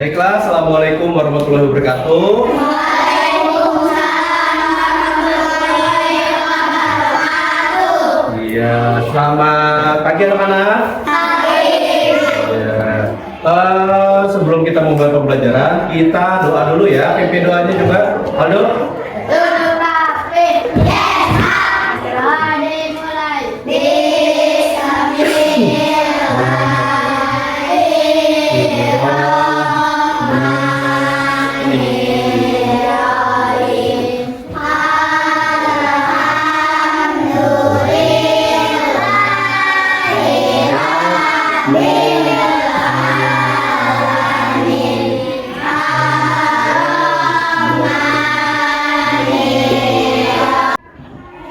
Baiklah, assalamualaikum warahmatullahi wabarakatuh. Iya, selamat pagi anak-anak. Ya. Sebelum kita memulai pembelajaran, kita doa dulu ya. Pimpin doanya juga. Halo.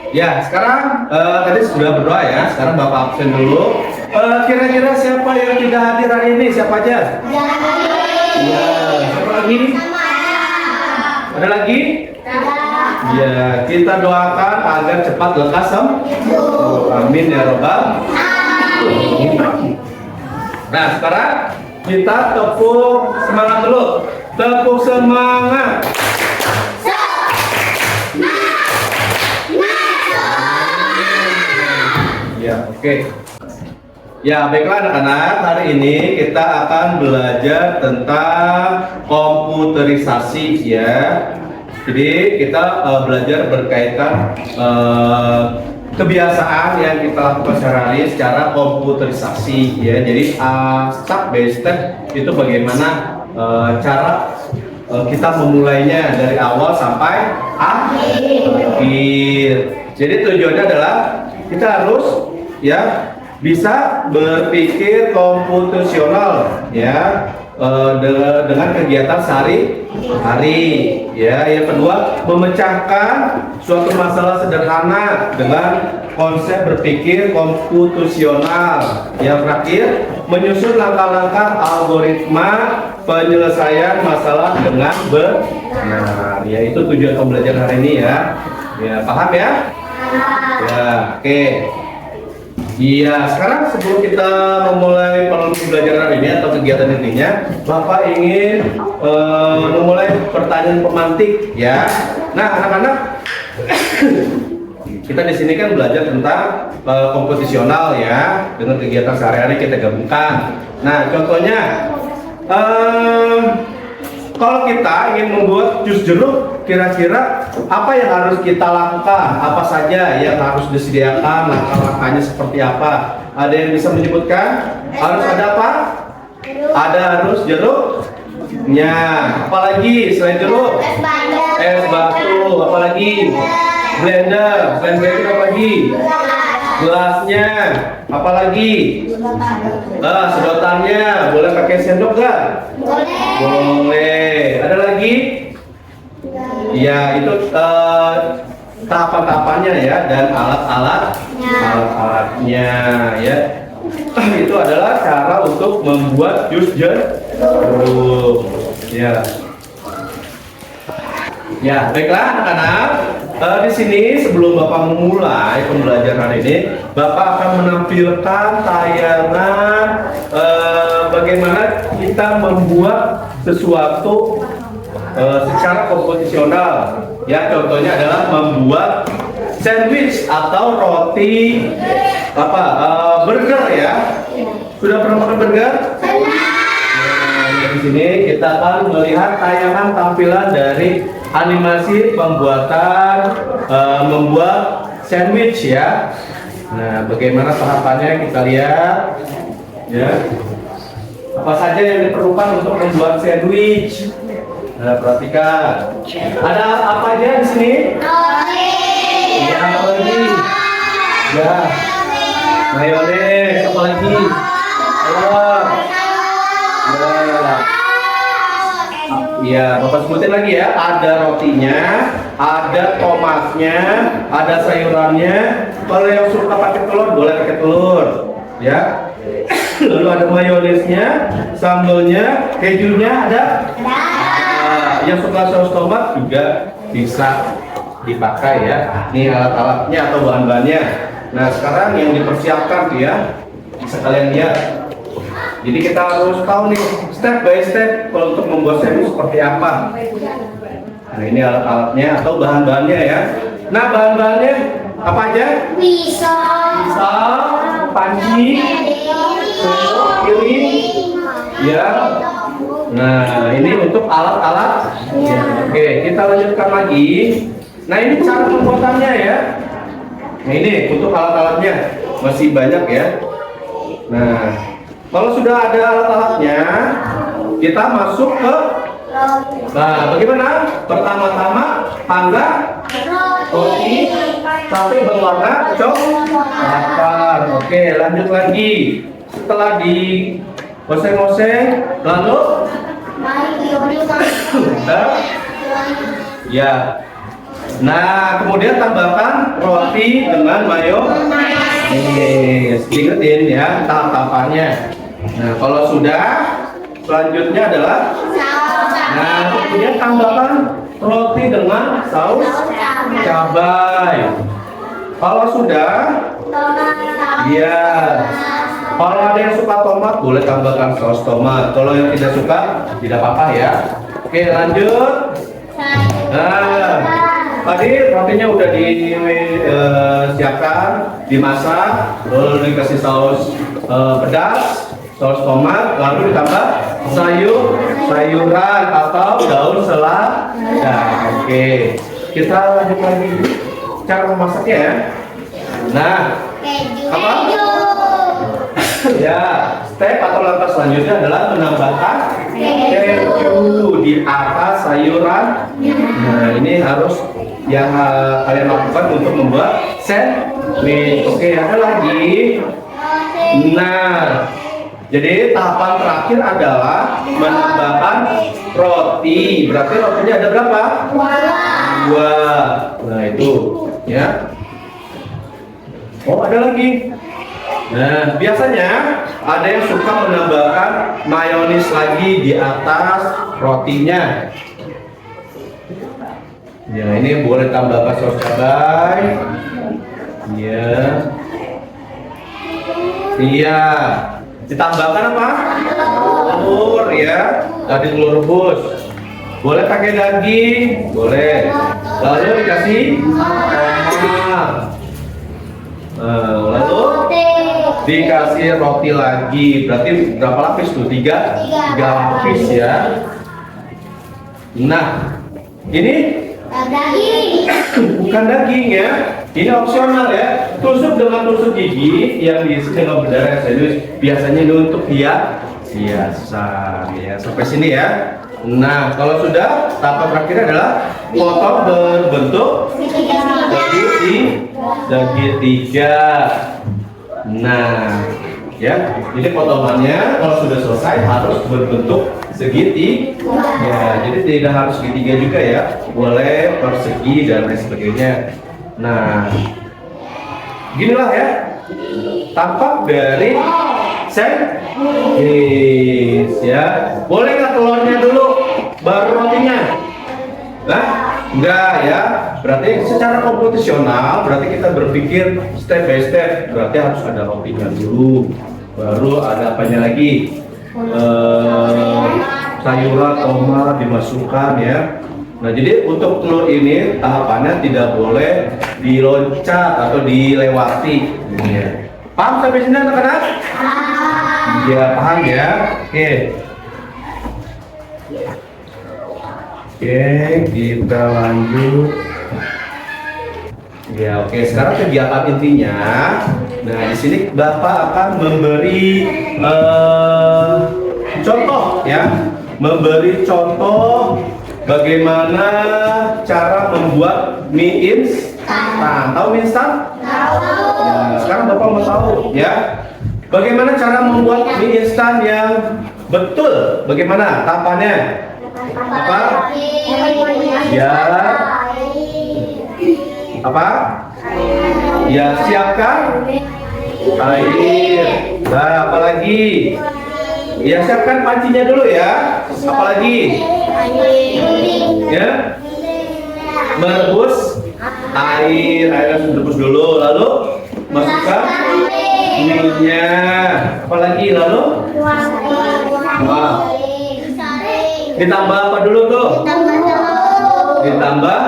Ya, sekarang tadi sudah berdoa ya. Sekarang Bapak absen dulu. Kira-kira siapa yang tidak hadir hari ini? Siapa aja? Ya, siapa lagi? Ada lagi? Ya, kita doakan agar cepat lekas sembuh. Amin ya robbal. Nah, sekarang kita tepuk semangat dulu. Tepuk semangat. Ya, oke. Ya, baiklah anak-anak, hari ini kita akan belajar tentang komputerisasi ya. Jadi kita belajar berkaitan kebiasaan yang kita lakukan sehari-hari secara komputerisasi ya. Jadi step by step itu bagaimana cara kita memulainya dari awal sampai akhir. Jadi tujuannya adalah kita harus ya bisa berpikir komputasional ya dengan kegiatan sehari-hari ya. Yang kedua, memecahkan suatu masalah sederhana dengan konsep berpikir komputasional. Yang terakhir, menyusun langkah-langkah algoritma penyelesaian masalah dengan benar. Ya, itu tujuan pembelajaran hari ini ya. Ya, paham ya? Ya, oke. Iya, sekarang sebelum kita memulai pembelajaran ini atau kegiatan intinya, Bapak ingin memulai pertanyaan pemantik ya. Nah, anak-anak, kita di sini kan belajar tentang komputasional ya, dengan kegiatan sehari-hari kita gabungkan. Nah, contohnya, kalau kita ingin membuat jus jeruk, kira-kira apa yang harus kita lakukan? Apa saja yang harus disediakan? Langkah-langkahnya seperti apa? Ada yang bisa menyebutkan? Harus ada apa? Ada harus jeruknya. Apalagi selain jeruk? Es batu. Apalagi? Blender. Selain blender apalagi? Gelasnya. Apalagi? Sedotannya. Boleh pakai sendok nggak? Boleh. Ada lagi? Ya, itu tahapan-tahapannya ya, dan alat-alatnya ya. Itu adalah cara untuk membuat jus jeruk. Ya. Ya, baiklah anak-anak. Di sini sebelum Bapak memulai pembelajaran hari ini, Bapak akan menampilkan tayangan bagaimana kita membuat sesuatu secara komposisional. Ya, contohnya adalah membuat sandwich atau roti burger ya. Sudah pernah makan burger? Di sini kita akan melihat tayangan tampilan dari animasi pembuatan membuat sandwich ya. Nah, bagaimana tahapannya kita lihat ya. Apa saja yang diperlukan untuk membuat sandwich? Nah, perhatikan. Ada apa aja di sini? Ya, apa lagi? Ya, mayones. Apa lagi? Telur. Ya, Bapak sebutin lagi ya. Ada rotinya, ada tomatnya, ada sayurannya. Kalau yang suka pakai telur, boleh pakai telur. Ya. Lalu ada mayonesnya, sambalnya, kejunya ada. Yang suka saus tomat juga bisa dipakai ya. Ini alat-alatnya atau bahan-bahannya. Nah, sekarang yang dipersiapkan tuh ya, bisa kalian lihat. Jadi kita harus tahu nih step by step kalau untuk membuat sandwich seperti apa. Nah ini alat-alatnya atau bahan-bahannya ya. Nah bahan-bahannya apa aja? Pisau, panci, piring, ya. Nah ini untuk alat-alat. Ya. Oke kita lanjutkan lagi. Nah ini cara pembuatannya ya. Nah ini untuk alat-alatnya masih banyak ya. Nah kalau sudah ada alat-alatnya, kita masuk ke. Nah, bagaimana? Pertama-tama panggang roti sampai berwarna coklat. Oke, lanjut lagi. Setelah digoseng-goseng, lalu ya. Nah, kemudian tambahkan roti dengan mayones. Diingetin ya tahapannya. Nah, kalau sudah, selanjutnya adalah kemudian tambahkan roti dengan saus cabai. Kalau sudah, ya. Kalau ada yang suka tomat, boleh tambahkan saus tomat. Kalau yang tidak suka, tidak apa-apa ya. Oke, lanjut. Nah, tadi rotinya udah disiapkan, dimasak, lalu dikasih saus pedas, saus tomat, lalu ditambah sayuran atau daun selada. Oke, kita lanjut lagi cara memasaknya ya. Nah, apa? Ya, step atau langkah selanjutnya adalah menambahkan keju di atas sayuran. Nah, ini harus yang kalian lakukan untuk membuat sandwich. Oke, ada lagi. Nah, jadi tahapan terakhir adalah menambahkan roti. Berarti rotinya ada berapa? 2. Nah itu, ya. Oh ada lagi. Nah biasanya ada yang suka menambahkan mayones lagi di atas rotinya. Ya ini boleh tambahkan saus cabai. Ya. Iya. Ditambahkan apa? Telur ya. Tadi telur rebus. Boleh pakai daging, boleh. Lalu dikasih tomat. Lalu dikasih roti lagi. Berarti berapa lapis tuh? 3 lapis ya. Nah, ini bukan daging ya. Ini opsional ya. Tusuk dengan tusuk gigi yang diisi dengan berdarah sandwich. Biasanya ini untuk hiasan ya. Sampai sini ya. Nah, kalau sudah tahap terakhir adalah potong berbentuk segitiga. Nah, ya. Jadi potongannya kalau sudah selesai harus berbentuk segitiga. Ya, jadi tidak harus segitiga juga ya. Boleh persegi dan lain sebagainya. Nah, ginilah ya tampak dari sandwich ya. Boleh nggak telurnya dulu baru rotinya? Nah, enggak ya. Berarti secara komputasional berarti kita berpikir step by step. Berarti harus ada rotinya dulu, baru ada apanya lagi? Sayuran, tomat dimasukkan ya. Nah, jadi untuk telur ini tahapannya tidak boleh diloncat atau dilewati. Ya. Paham sampai sini anak-anak? Iya, paham ya. Oke. Oke, kita lanjut. Ya, oke. Sekarang kegiatan intinya. Nah, di sini Bapak akan memberi contoh ya. Memberi contoh bagaimana cara membuat mie instan. Tahu mie instan? Tahu. Ya, sekarang Bapak mau tahu ya. Bagaimana cara membuat mie instan yang betul? Bagaimana tahapannya? Apa? Ya. Apa? Ya, siapkan air. Nah, apalagi? Ya, siapkan pancinya dulu ya. Apalagi? Ya. Merebus air harus direbus dulu, lalu masukkan mie-nya. Apalagi lalu? Wah. Ditambah apa dulu tuh? Ditambah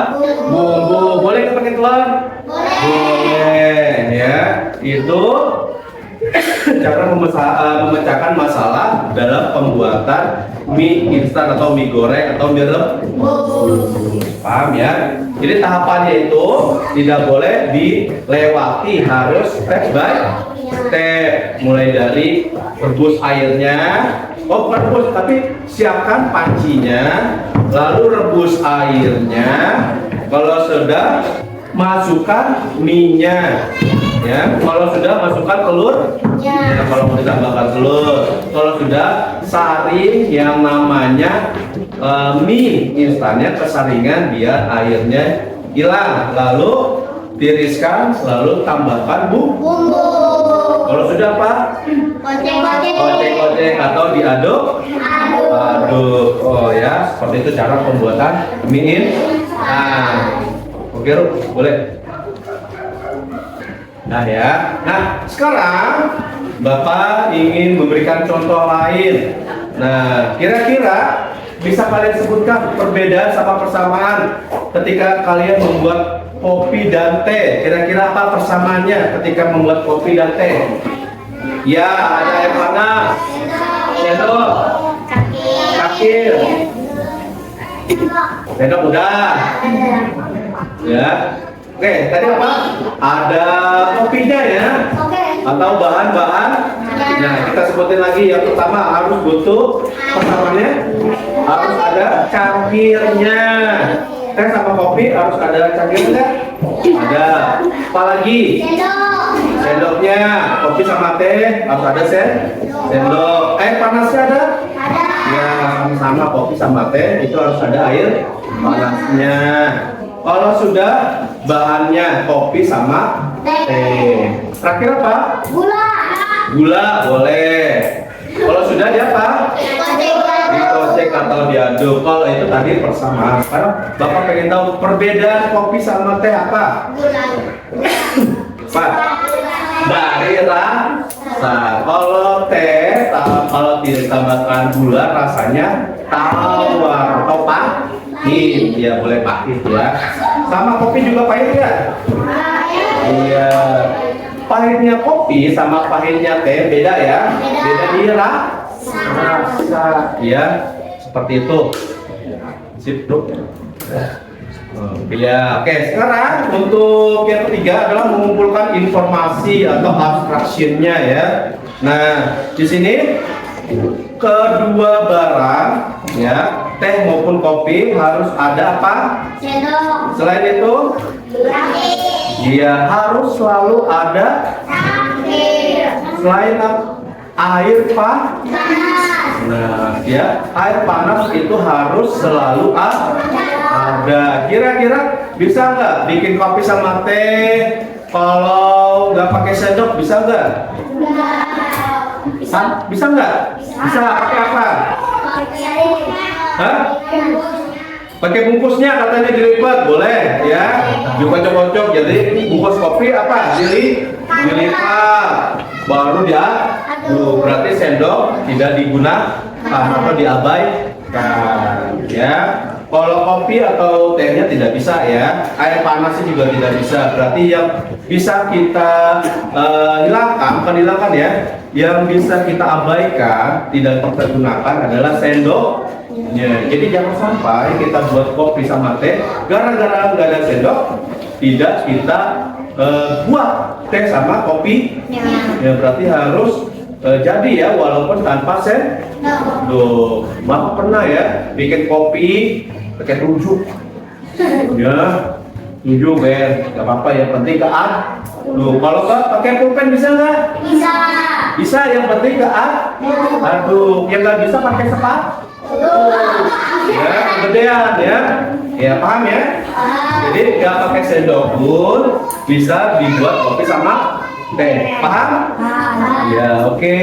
bumbu. Boleh nggak pakai telur? Boleh ya. Itu cara memecahkan masalah dalam pembuatan mie instan atau mie goreng atau mie rebus. Paham ya? Jadi tahapannya itu tidak boleh dilewati, harus step by step. Mulai dari rebus airnya, bukan rebus, tapi siapkan pancinya, lalu rebus airnya. Kalau sudah, masukkan mie-nya. Ya, kalau sudah masukkan telur, ya, kalau mau ditambahkan telur. Kalau sudah, saring yang namanya mie instannya kesaringan biar airnya hilang. Lalu tiriskan, lalu tambahkan bumbu. Kalau sudah apa? Kocek-kocek atau diaduk. Aduk. Oh ya, seperti itu cara pembuatan mie instan. Oke, Rup, boleh. Nah ya, nah sekarang Bapak ingin memberikan contoh lain. Nah, kira-kira bisa kalian sebutkan perbedaan sama persamaan ketika kalian membuat kopi dan teh. Kira-kira apa persamaannya ketika membuat kopi dan teh? Ya, ada air panas, sendok, cakil, sendok udah. Ya. Oke, tadi apa? Ada kopinya ya? Atau bahan-bahan? Nah, kita sebutin lagi. Yang pertama harus butuh persamaannya, harus ada cangkirnya. Teh sama kopi harus ada cangkirnya? Ada. Apalagi? Sendoknya. Kopi sama teh harus ada sendok. Air panasnya ada? Ya, sama kopi sama teh itu harus ada air panasnya. Kalau sudah bahannya kopi sama teh. Terakhir apa? Gula boleh. Kalau sudah dia apa? Dikocek atau diaduk. Kalau itu tadi persamaan. Sekarang Bapak pengen tahu perbedaan kopi sama teh apa? Pak, dari rasa. Kalau teh, kalau tidak ditambahkan gula rasanya tawar atau pahit. Ya boleh pahit ya. Sama kopi juga pahit ya? Iya. Pahitnya kopi sama pahitnya teh beda ya? Beda di rasa. Ya, seperti itu. Sip, Bro. Ya, oke. Sekarang untuk yang ketiga adalah mengumpulkan informasi atau abstractionnya ya. Nah, di sini kedua barang ya, teh maupun kopi harus ada apa? Sendok. Selain itu, dia harus selalu ada cangkir. Selain air panas. Nah, ya, air panas itu harus selalu ada. Kira-kira bisa nggak bikin kopi sama teh kalau nggak pakai sendok? Bisa nggak? Bisa nggak? Bisa. Pakai apa? Hah? Pakai bungkusnya katanya dilipat, boleh ya. Dikocok-kocok jadi bungkus kopi apa? Dilipat. Baru dia berarti sendok tidak digunakan atau diabaikan ya. Kalau kopi atau tehnya tidak bisa ya, air panasnya juga tidak bisa. Berarti yang bisa kita hilangkan ya, yang bisa kita abaikan, tidak kita gunakan adalah sendoknya. Jadi jangan sampai kita buat kopi sama teh, gara-gara nggak ada sendok, tidak kita buat teh sama kopi. Ya berarti harus jadi ya, walaupun tanpa sendok. Bapak pernah ya bikin kopi pakai tujuk ya, tujuk Ben, nggak apa-apa, yang penting Loh, kalau nggak pakai pulpen bisa nggak? Bisa, yang penting aduh, yang nggak bisa pakai sepatu ya, kegedean ya, paham ya? Jadi nggak pakai sendok pun bisa dibuat kopi sama teh, paham? Ya, oke.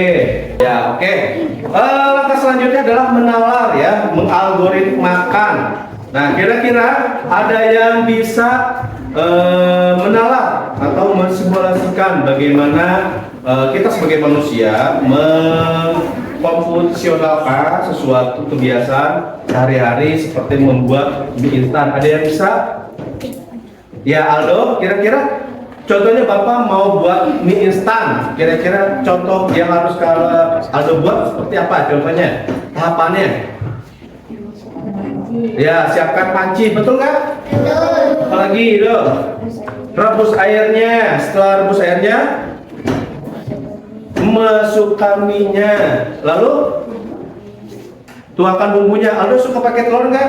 Langkah selanjutnya adalah menalar ya, mengalgoritmakan. Nah, kira-kira ada yang bisa menalar atau mensimulasikan bagaimana kita sebagai manusia mengkomposisionalkan sesuatu kebiasaan sehari-hari seperti membuat mie instan. Ada yang bisa? Ya Aldo, kira-kira contohnya Bapak mau buat mie instan. Kira-kira contoh yang harus kalau Aldo buat seperti apa? Contohnya, tahapannya. Ya, siapkan panci, betul nggak? Betul. Apalagi, Do? Rebus airnya. Setelah rebus airnya, masukkan mie-nya. Lalu tuangkan bumbunya. Aldo suka pakai telur nggak?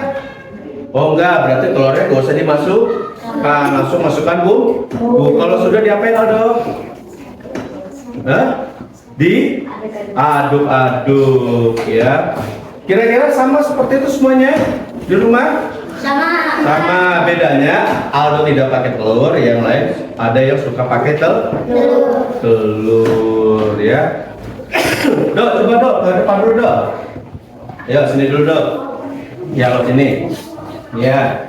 Oh enggak, berarti telurnya nggak usah dimasukkan, langsung masukkan bumbu. Kalau sudah diapain Aldo? Diaduk-aduk ya. Kira-kira sama seperti itu semuanya di rumah? Sama, bedanya Aldo tidak pakai telur, yang lain ada yang suka pakai telur ya. Do, coba Do, ke depan dulu Do. Ya, sini dulu Do. Ya, lo sini. Ya.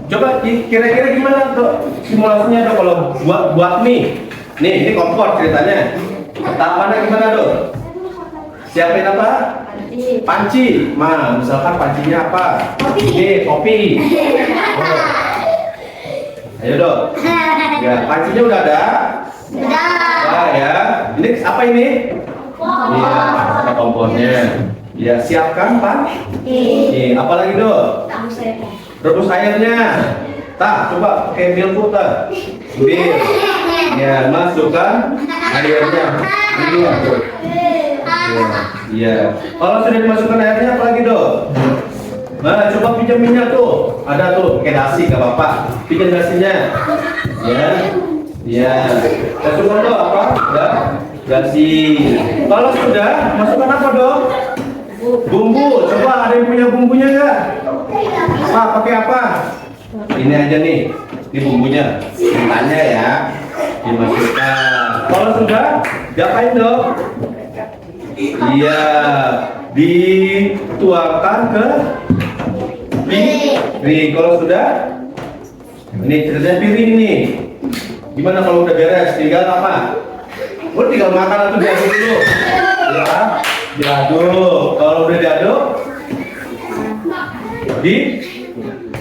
Coba kira-kira gimana Do simulasinya Do kalau buat mie. Nih, ini kompor ceritanya. Tahapannya gimana Do? Siapin apa? Panci. Misalkan pancinya apa? Kopi. Kopi. Oh. Ayo Do. Ya, pancinya udah ada? Udah ya. Ini apa ini? Iya, ada kompornya. Ya, siapkan panci. Apalagi Do? Rebus airnya. Coba pakai milk ta. Ya, masukkan airnya. Iya. Kalau sudah dimasukkan airnya, apalagi Do? Nah, coba pinjam minyak tuh. Ada tuh, pakai dasi nggak apa-apa. Pinjam dasinya. Ya. Ya. Masukkan Do apa? Udah. Dasi. Kalau sudah, masukkan apa Do? Bumbu. Coba ada yang punya bumbunya nggak? Pakai apa? Ini aja nih. Ini bumbunya. Tanya ya. Dimasukkan. Kalau sudah, diapain Do? Iya, dituangkan ke piring. Kalau sudah, ini ceritanya piring nih. Gimana kalau udah beres? Tinggal apa? Tinggal makan atau diaduk dulu? Ya, diaduk. Kalau udah diaduk,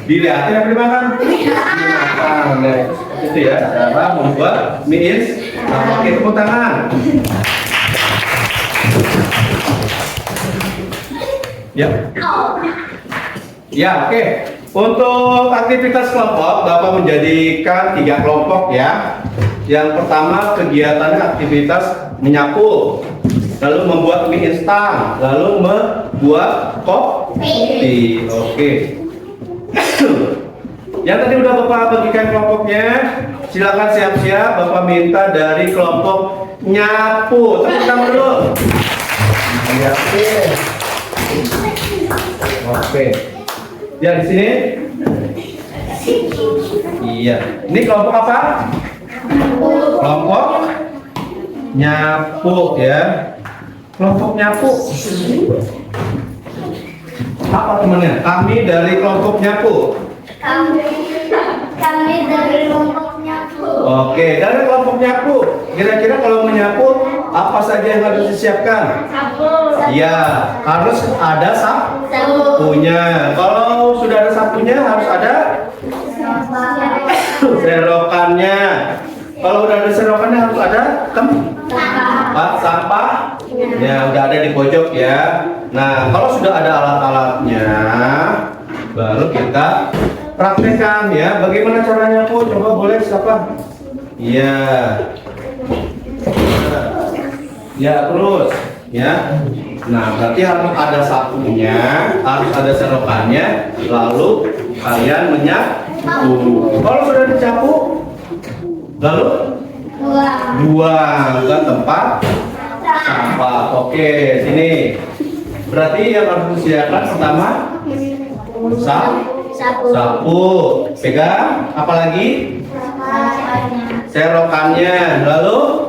dilihatin apa dimakan? Dimakan. Nah, itu ya cara membuat mie instan. Pakai tepuk tangan. Ya. Ya, oke. Untuk aktivitas kelompok, Bapak menjadikan 3 kelompok ya. Yang pertama kegiatannya aktivitas menyapu, lalu membuat mie instan, lalu membuat kopi. Oke. Yang tadi udah Bapak bagikan kelompoknya, silakan siap-siap. Bapak minta dari kelompok nyapu. Tepuk tangan dulu. Oke. Ya di sini. Iya. Ini kelompok apa? Kelompok nyapu ya. Kelompok nyapu. Apa temannya? Kami dari kelompok nyapu. Kami dari kelompok nyapu. Oke, dari kelompok nyapu. Kira-kira kalau menyapu apa saja yang harus disiapkan? Sapu. Iya, harus ada sapunya. Kalau sudah ada sapunya harus ada serokannya. Kalau udah ada serokannya harus ada tempat sampah. Ya, udah ada di pojok ya. Nah, kalau sudah ada alat-alatnya, baru kita praktekkan ya. Bagaimana caranya kok? Coba boleh siapa? Iya. Ya terus ya. Nah, berarti harus ada sapunya, harus ada serokannya, lalu kalian menyapu. Kalau sudah dicapu, lalu buang ke tempat sampah. Oke, sini. Berarti yang harus disiapkan pertama sapu, pegang, apalagi serokannya, lalu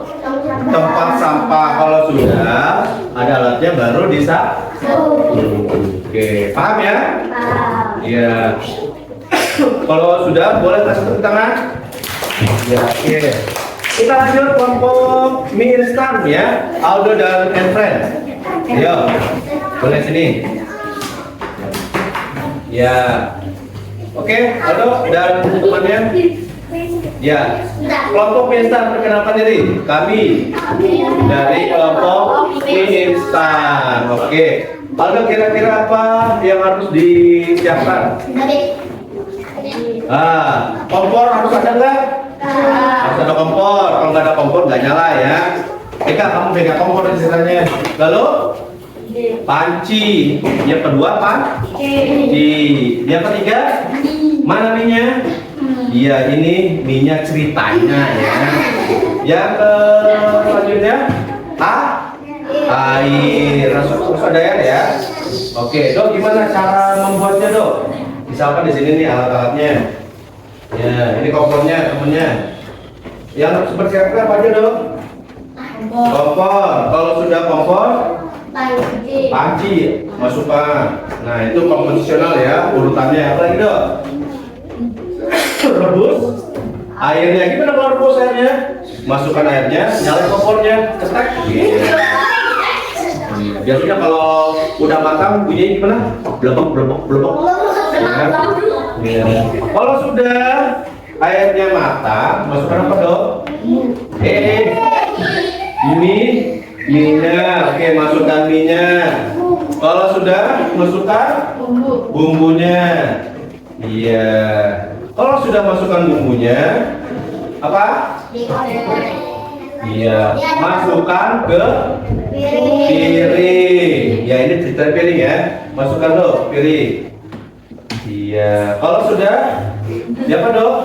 tempat sampah. Kalau sudah ada alatnya baru disapu. Oke, paham ya? Iya. Kalau sudah boleh kasih tepuk tangan. Ya, oke. Kita lanjut kelompok mie instan ya, Aldo dan Efren. Yo, boleh sini. Ya, oke, Aldo dan temannya. Ya, kelompok mie instan perkenalkan diri. Kami dari kelompok mie instan. Oke, Aldo kira-kira apa yang harus disiapkan? Kompor harus ada nggak? Harus ada kompor. Kalau nggak ada kompor nggak nyala ya. Eka, kamu pegang kompor istilahnya. Lalu panci. Yang kedua panci. Yang ketiga mana minyak? Iya, ini minyak ceritanya ya. Yang selanjutnya air. Harus ada air ya. Oke, Dok, gimana cara membuatnya, Dok? Misalkan di sini nih alat-alatnya. Ya, ini kompornya temennya. Yang harus dipersiapkan apa aja, Dok? Kompor. Kalau sudah kompor, panci masukkan. Nah, itu konvensional ya urutannya. Apa lagi, Dok? Rebus airnya. Gimana kalau rebus airnya? Masukkan airnya, nyalain kompornya, cetek. Biasanya kalau udah matang bunyinya gimana? Blebek. Ya. Kalau sudah airnya matang, masukkan apa, Dok? Ini minyak. Oke, masukkan minyak. Kalau sudah, masukkan bumbunya. Iya. Kalau sudah masukkan bumbunya, apa? Iya, masukkan ke piring. Ya, ini cerita piring ya. Masukkan, Dok, piring. Iya. Kalau sudah, apa, Dok?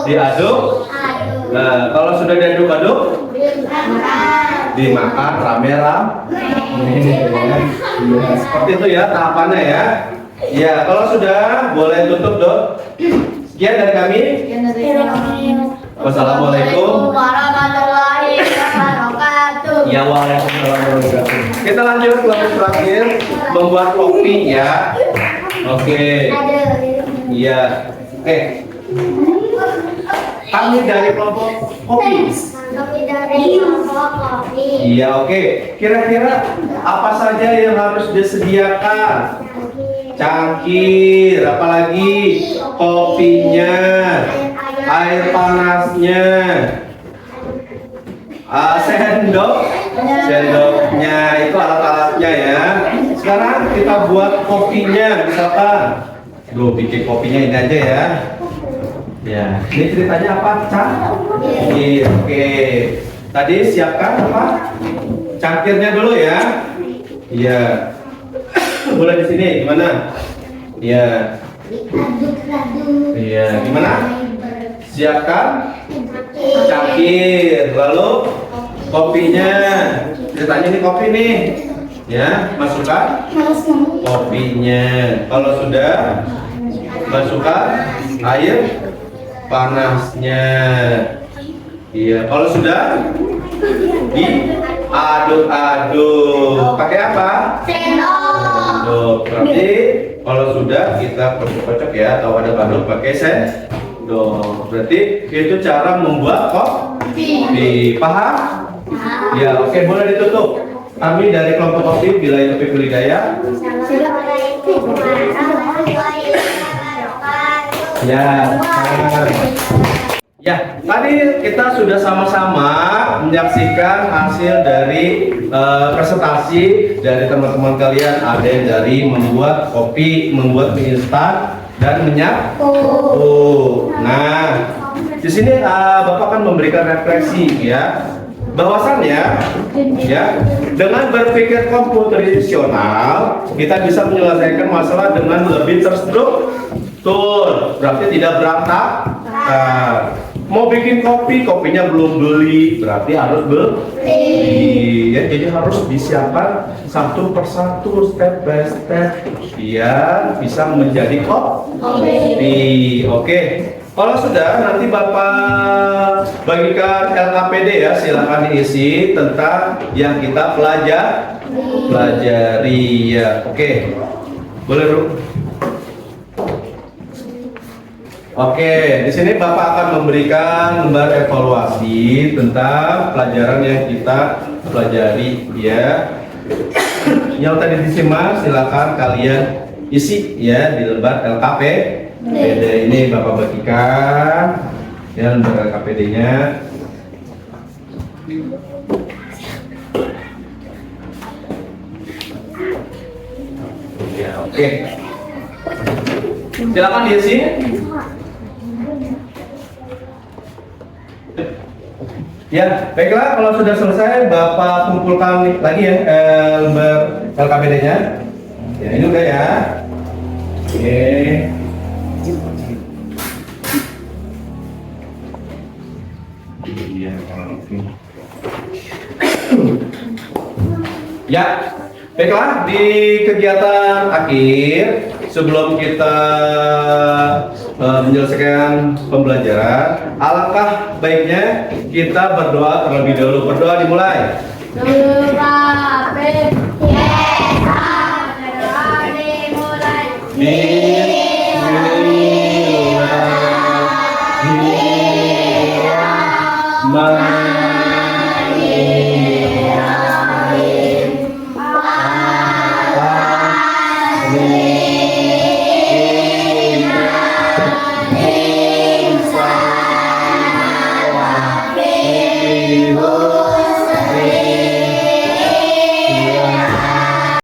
Diaduk. Nah, kalau sudah diaduk-aduk, dimakan rame-rame. Seperti itu ya tahapannya ya. Ya, kalau sudah boleh tutup, Dok. Sekian dari kami. Wassalamualaikum warahmatullahi wabarakatuh. Ya, waalaikumsalam warahmatullahi wabarakatuh. Kita lanjut kelompok terakhir membuat kopi ya. Oke. Iya. Oke. Kami dari kelompok kopi. Iya, oke. Kira-kira apa saja yang harus disediakan? Cangkir, apalagi kopinya, air panasnya, sendoknya, itu alat-alatnya ya. Sekarang kita buat kopinya, misalkan, bikin kopinya ini aja ya. Ya, ini ceritanya apa, cangkir. Oke. Tadi siapkan apa? Cangkirnya dulu ya. Iya. Boleh di sini, gimana? Iya. Iya, gimana? Siapkan cangkir, lalu kopinya. Ceritanya ini kopi nih. Ya, masukkan kopinya. Kalau sudah, masukkan air panasnya. Iya, kalau sudah diaduk-aduk. Pakai apa? Sendok. Berarti kalau sudah kita kocok-kocok ya, atau ada aduk pakai sendok. Berarti itu cara membuat kopi. Paham? Ya, oke, boleh ditutup. Kami dari kelompok kopi Bila Taufiq Hidayah. Ya. Ya, tadi kita sudah sama-sama menyaksikan hasil dari presentasi dari teman-teman kalian. Ada yang dari membuat kopi, membuat mie instan, dan menyapu. Nah, di sini Bapak kan memberikan refleksi ya, bahwasannya ya dengan berpikir komputasional kita bisa menyelesaikan masalah dengan lebih terstruktur. Berarti tidak berantakan. Mau bikin kopi, kopinya belum beli, berarti harus beli. Ya, jadi harus disiapkan satu persatu, step by step, biar bisa menjadi kopi. Oke. Kalau sudah, nanti Bapak bagikan LKPD ya, silakan diisi tentang yang kita pelajari ya. Oke. Boleh, Bro? Oke, di sini Bapak akan memberikan lembar evaluasi tentang pelajaran yang kita pelajari ya. Yang tadi disimak silakan kalian isi ya di lembar LKP. PD ini Bapak bagikan ya lembar LKPD-nya. Ya, oke. Silakan diisi. Ya, baiklah kalau sudah selesai Bapak kumpulkan lagi ya lembar LKPD-nya. Ya, ini udah ya. Oke. Iya, oke. Ya, baiklah di kegiatan akhir sebelum kita menyelesaikan pembelajaran, alangkah baiknya kita berdoa terlebih dahulu. Berdoa dimulai. Doa doa dimulai. Bismillahirrahmanirrahim.